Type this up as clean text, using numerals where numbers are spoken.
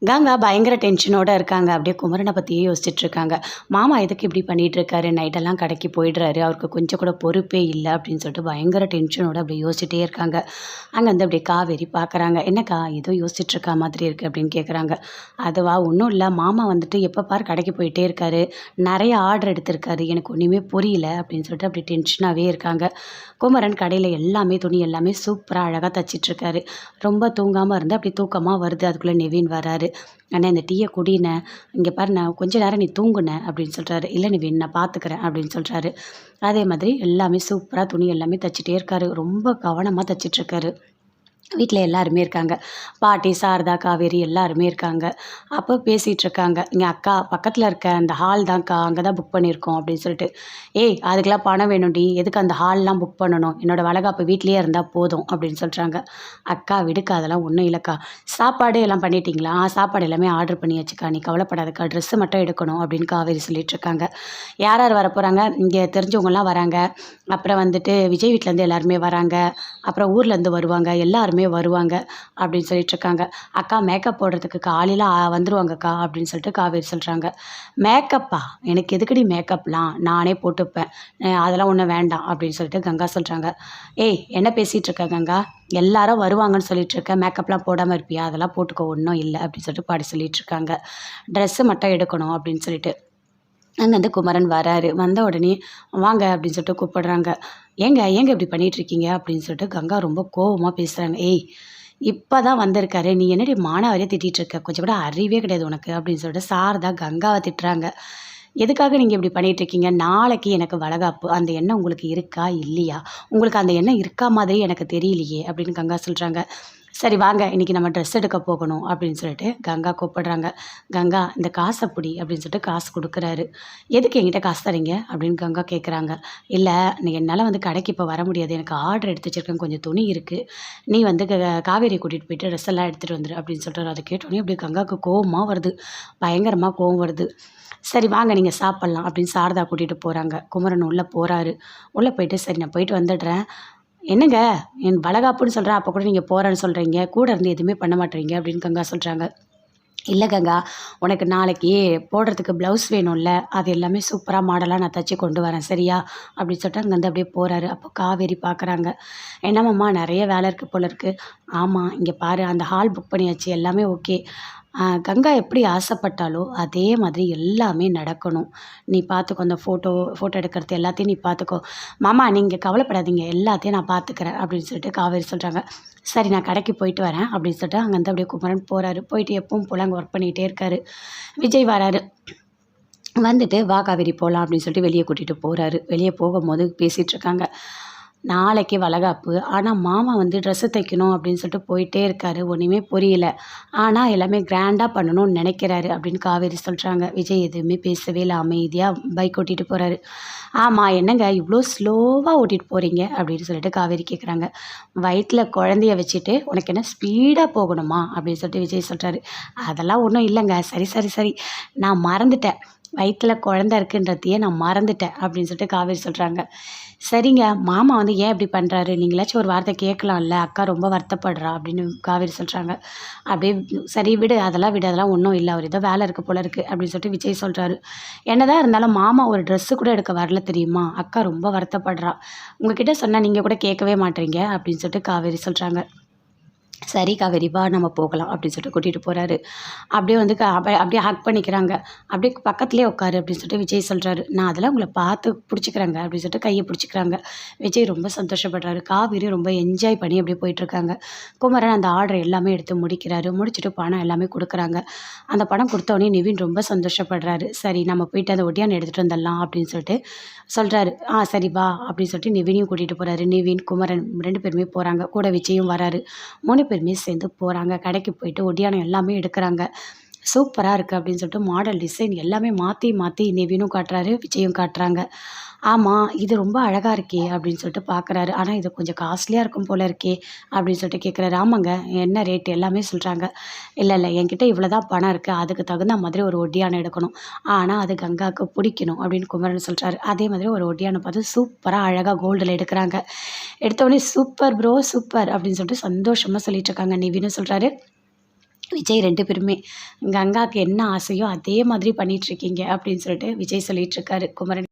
கங்கா பயங்கர டென்ஷனோட இருக்காங்க. அப்படியே குமரன பத்தியே யோசிச்சுட்டு இருக்காங்க. மாமா எதுக்கு இப்படி பண்ணிட்டு இருக்காரு? நைட்டெல்லாம் கடைக்கு போயிடுறாரு. அவருக்கு கொஞ்சம் கூட பொறுப்பே இல்ல அப்படின்னு சொல்லிட்டு பயங்கர டென்ஷனோட அப்படியே யோசிச்சுட்டே இருக்காங்க. அங்கருந்து அப்படியே காவேரி பார்க்குறாங்க. "என்னக்கா ஏதோ யோசிச்சுட்டு இருக்கா மாதிரி இருக்கு" அப்படின்னு கேட்குறாங்க. "அதுவா ஒண்ணும் இல்ல. மாமா வந்துட்டு எப்ப பாரு கடைக்கு போயிட்டே இருக்காரு. நெறைய ஆர்டர் எடுத்திருக்காரு. எனக்கு ஒண்ணுமே புரியல" அப்படின்னு சொல்லிட்டு அப்படியே டென்ஷனாவே இருக்காங்க. குமரன் கடையில எல்லாமே துணி எல்லாமே சூப்பரா அழகா தச்சிட்டு இருக்காரு. ரொம்ப தூங்காம இருந்து அப்படி தூக்கமா வருது. அதுக்குள்ள நிவின் வராரு. "அண்ணே இந்த டீய குடிண்ணே. இங்க பாரு நான் கொஞ்ச நேரம் நீ தூங்குண்ணே" அப்படின்னு சொல்றாரு. "இல்ல நிவின் நான் பார்த்துக்கிறேன்" அப்படின்னு சொல்றாரு. அதே மாதிரி எல்லாமே சூப்பரா துணி எல்லாமே தச்சுட்டே இருக்காரு. ரொம்ப கவனமா தச்சுட்ருக்காரு. வீட்ல எல்லாருமே இருக்காங்க. பாட்டி, சாரதா, காவேரி எல்லாருமே இருக்காங்க. அப்போ பேசிட்டு இருக்காங்க. "இங்க அக்கா பக்கத்துல இருக்க அந்த ஹால் தான்க்கா. அங்க தான் புக் பண்ணியிருக்கோம்" அப்படின்னு சொல்லிட்டு. "ஏய் அதுக்கெல்லாம் பணம் வேணும்டி. எதுக்கு அந்த ஹால்லாம் புக் பண்ணணும்? என்னோட வளகாப்பு வீட்லயே இருந்தா போதும்" அப்படின்னு சொல்றாங்க. "அக்கா விடுக்கா அதெல்லாம் ஒண்ணும் இல்லக்கா. சாப்பாடு எல்லாம் பண்ணிட்டீங்களா?" சாப்பாடு எல்லாமே ஆர்டர் பண்ணியாச்சுக்கா. நீ கவலைப்படாதக்கா. ட்ரெஸ்ஸு மட்டும் எடுக்கணும்" அப்படின்னு காவேரி சொல்லிட்டு இருக்காங்க. யார் யார் வரப்போறாங்க? இங்க தெரிஞ்சவங்கலாம் வராங்க. அப்புறம் வந்துட்டு விஜய் வீட்லேருந்து எல்லாருமே வராங்க. அப்புறம் ஊர்லேருந்து வருவாங்க. எல்லாருமே வருவாங்க அப்படின்னு சொல்லிட்டுருக்காங்க. "அக்கா மேக்கப் போடுறதுக்கு காலையில வந்துருவாங்கக்கா" அப்படின்னு சொல்லிட்டு காவேரி சொல்றாங்க. "மேக்கப்பா? எனக்கு எதுக்குடி மேக்கப்லாம்? நானே போட்டுப்பேன். அதெல்லாம் ஒண்ணும் வேண்டாம்" அப்படின்னு சொல்லிட்டு கங்கா சொல்றாங்க. "ஏய் என்ன பேசிட்டு இருக்க கங்கா? எல்லாரும் வருவாங்கன்னு சொல்லிட்டு இருக்க. மேக்கப்லாம் போடாம இருப்பியா? அதெல்லாம் போட்டுக்கோ ஒண்ணும் இல்ல" அப்படின்னு சொல்லிட்டு பாட்டி சொல்லிட்டு இருக்காங்க. "ட்ரெஸ்ஸு மட்டும் எடுக்கணும்" அப்படின்னு சொல்லிட்டு. அங்கேருந்து குமரன் வராரு. வந்த உடனே "வாங்க" அப்படின்னு சொல்லிட்டு கூப்பிடுறாங்க. "ஏங்க ஏங்க இப்படி பண்ணிட்டுருக்கீங்க?" அப்படின்னு சொல்லிட்டு கங்கா ரொம்ப கோவமா பேசுறாங்க. "ஏய் இப்ப தான் வந்திருக்காரு. நீ என்னடி மானாவாரியா திட்டிட்டு இருக்க? கொஞ்சம் கூட அறிவே கிடையாது உனக்கு" அப்படின்னு சொல்லிட்டு சாரதா கங்காவ திட்டுறாங்க. "எதுக்காக நீங்க இப்படி பண்ணிட்டு இருக்கீங்க? நாளைக்கு எனக்கு வளகாப்பு. அந்த எண்ணம் உங்களுக்கு இருக்கா? இல்லையா? உங்களுக்கு அந்த எண்ணம் இருக்கா மாதிரி எனக்கு தெரியலையே" அப்படின்னு கங்கா சொல்றாங்க. "சரி வாங்க, இன்னைக்கு நம்ம ட்ரெஸ் எடுக்க போகணும்" அப்படின்னு சொல்லிட்டு கங்கா கூப்பிடுறாங்க. "கங்கா இந்த காச புடி" அப்படின்னு சொல்லிட்டு காசு குடுக்குறாரு. "எதுக்கு என்கிட்ட காசு தர்றீங்க?" அப்படின்னு கங்கா கேட்குறாங்க. "இல்ல என்னால வந்து கடைக்கு இப்போ வர முடியாது. எனக்கு ஆர்டர் எடுத்து வச்சிருக்கேன். கொஞ்சம் துணி இருக்கு. நீ வந்து காவேரியை கூட்டிட்டு போயிட்டு ட்ரெஸ் எல்லாம் எடுத்துட்டு வந்துரு" அப்படின்னு சொல்றாரு. அத கேட்டோனே அப்படியே கங்காவுக்கு கோவமா வருது. பயங்கரமா கோவம் வருது. "சரி வாங்க நீங்க சாப்பிடலாம்" அப்படின்னு சாரதா கூட்டிட்டு போறாங்க. குமரன் உள்ள போறாரு. உள்ள போயிட்டு "சரி நான் போயிட்டு வந்துடுறேன். என்னங்க என் வளகாப்புன்னு சொல்றேன். அப்ப கூட நீங்க போறேன்னு சொல்றீங்க. கூட இருந்து எதுவுமே பண்ண மாட்றீங்க" அப்படின்னு கங்கா சொல்றாங்க. "இல்ல கங்கா, உனக்கு நாளைக்கு போடுறதுக்கு ப்ளவுஸ் வேணும்ல, அது எல்லாமே சூப்பரா மாடலா நான் தச்சு கொண்டு வரேன் சரியா?" அப்படின்னு சொல்லிட்டு அங்கேருந்து அப்படியே போறாரு. அப்போ காவேரி பார்க்குறாங்க. "என்னம்மாம்மா நெறைய வேலை இருக்கு போல இருக்கு." "ஆமா, இங்க பாரு அந்த ஹால் புக் பண்ணியாச்சு. எல்லாமே ஓகே. கங்கா எப்படி ஆசைப்பட்டாளோ, அதே மாதிரி எல்லாமே நடக்கணும். நீ பார்த்துக்கோ அந்த ஃபோட்டோ எடுக்கிறது எல்லாத்தையும் நீ பார்த்துக்கோ. மாமா நீங்க கவலைப்படாதீங்க. எல்லாத்தையும் நான் பார்த்துக்கிறேன்" அப்படின்னு சொல்லிட்டு காவேரி சொல்றாங்க. "சரி நான் கடைக்கு போயிட்டு வரேன்" அப்படின்னு சொல்லிட்டு அங்கேருந்து அப்படியே குமரன் போறாரு. போயிட்டு எப்பவும் போல அங்கே ஒர்க் பண்ணிக்கிட்டே இருக்காரு. விஜய் வராரு. வந்துட்டு "வா காவேரி போலாம்" அப்படின்னு சொல்லிட்டு வெளிய கூட்டிட்டு போறாரு. வெளிய போகும்போது பேசிட்டு இருக்காங்க. நாளைக்கு வளகாப்பு. ஆனா மாமா வந்து ட்ரெஸ்ஸு தைக்கணும் அப்படின்னு சொல்லிட்டு போயிட்டே இருக்காரு. ஒண்ணுமே புரியல. ஆனா எல்லாமே கிராண்டா பண்ணணும்னு நெனைக்கிறாரு அப்படின்னு காவேரி சொல்றாங்க. விஜய் எதுவுமே பேசவே இல்ல. அமைதியா பைக் ஓட்டிட்டு போறாரு. "ஆமா என்னங்க இவ்ளோ ஸ்லோவா ஓட்டிட்டு போறீங்க?" அப்படின்னு சொல்லிட்டு காவேரி கேட்குறாங்க. "வயித்துல குழந்தைய வச்சுட்டு உனக்கு என்ன ஸ்பீடா போகணுமா?" அப்படின்னு சொல்லிட்டு விஜய் சொல்றாரு. "அதெல்லாம் ஒண்ணும் இல்லங்க. சரி, சரி, சரி. நான் மறந்துட்டேன். வயித்துல குழந்தை இருக்குன்றதையே நான் மறந்துட்டேன்" அப்படின்னு சொல்லிட்டு காவேரி சொல்றாங்க. "சரிங்க, மாமா வந்து ஏன் இப்படி பண்றாரு? நீங்களாச்சும் ஒரு வார்த்தை கேட்கலாம்ல. அக்கா ரொம்ப வருத்தப்படுறா" அப்படின்னு காவேரி சொல்றாங்க. அப்படியே "சரி விடு, அதெல்லாம் விடு. அதெல்லாம் ஒண்ணும் இல்ல. அவர் ஏதோ வேலை இருக்கு போல இருக்கு" அப்படின்னு சொல்லிட்டு விஜய் சொல்றாரு. "என்னதான் இருந்தாலும் மாமா ஒரு ட்ரெஸ்ஸு கூட எடுக்க வரல தெரியுமா? அக்கா ரொம்ப வருத்தப்படுறா. உங்ககிட்ட சொன்னா நீங்க கூட கேட்கவே மாட்றீங்க" அப்படின்னு சொல்லிட்டு காவேரி சொல்றாங்க. "சரி காவேரி வா நம்ம போகலாம்" அப்படின்னு சொல்லிட்டு கூட்டிட்டு போறாரு. அப்படியே வந்து அப்படியே ஹக் பண்ணிக்கிறாங்க. "அப்படியே பக்கத்திலேயே உட்காரு" அப்படின்னு சொல்லிட்டு விஜய் சொல்றாரு. "நான் அதெல்லாம் உங்கள பார்த்து புடிச்சுக்கிறேங்க" அப்படின்னு சொல்லிட்டு கைய புடிச்சுக்கிறாங்க. விஜய் ரொம்ப சந்தோஷப்படுறாரு. காவேரி ரொம்ப என்ஜாய் பண்ணி அப்படியே போயிட்டுருக்காங்க. குமரன் அந்த ஆர்டர் எல்லாமே எடுத்து முடிக்கிறாரு. முடிச்சுட்டு பணம் எல்லாமே குடுக்குறாங்க. அந்த பணம் குடுத்தோனே நிவின் ரொம்ப சந்தோஷப்படுறாரு. "சரி நம்ம போயிட்டு அந்த ஒட்டியாணம் எடுத்துட்டு வந்துடலாம்" அப்படின்னு சொல்லிட்டு சொல்றாரு. சரி வா" அப்படின்னு சொல்லிட்டு நிவினையும் கூட்டிட்டு போறாரு. நிவின், குமரன் 2 பேருமே போறாங்க. கூட விஜயும் வராரு. 3 பேருமே சேர்ந்து போறாங்க. கடைக்கு போயிட்டு ஒடியானம் எல்லாமே எடுக்குறாங்க. "சூப்பரா இருக்கு" அப்படின்னு சொல்லிட்டு மாடல், டிசைன் எல்லாமே மாத்தி மாத்தி நிவினும் காட்டுறாரு, விஜயும் காட்டுறாங்க. "ஆமா, இது ரொம்ப அழகா இருக்கே" அப்படின்னு சொல்லிட்டு பார்க்குறாரு. "ஆனா இது கொஞ்சம் காஸ்ட்லியா இருக்கும் போல இருக்கே" அப்படின்னு சொல்லிட்டு கேட்குறாரு. "ஆமாங்க, என்ன ரேட்?" எல்லாமே சொல்றாங்க. "இல்ல, இல்ல என்கிட்ட இவ்வளோ தான் பணம் இருக்கு. அதுக்கு தகுந்த மாதிரி ஒரு ஒட்டியானம் எடுக்கணும். ஆனா அது கங்காவுக்கு புடிக்கணும்" அப்படின்னு குமரன் சொல்றாரு. அதே மாதிரி ஒரு ஒட்டியானம் பார்த்து சூப்பரா அழகா கோல்டுல எடுக்குறாங்க. எடுத்தோனே "சூப்பர் ப்ரோ! சூப்பர்" அப்படின்னு சொல்லிட்டு சந்தோஷமா சொல்லிட்டு இருக்காங்க. நிவினும் சொல்றாரு, விஜய் 2 பேருமே. கங்காக்கு என்ன ஆசையோ அதே மாதிரி பண்ணிட்டுருக்கீங்க அப்படின்னு சொல்லிட்டு விஜய் சொல்லிட்டுருக்காரு குமரன்.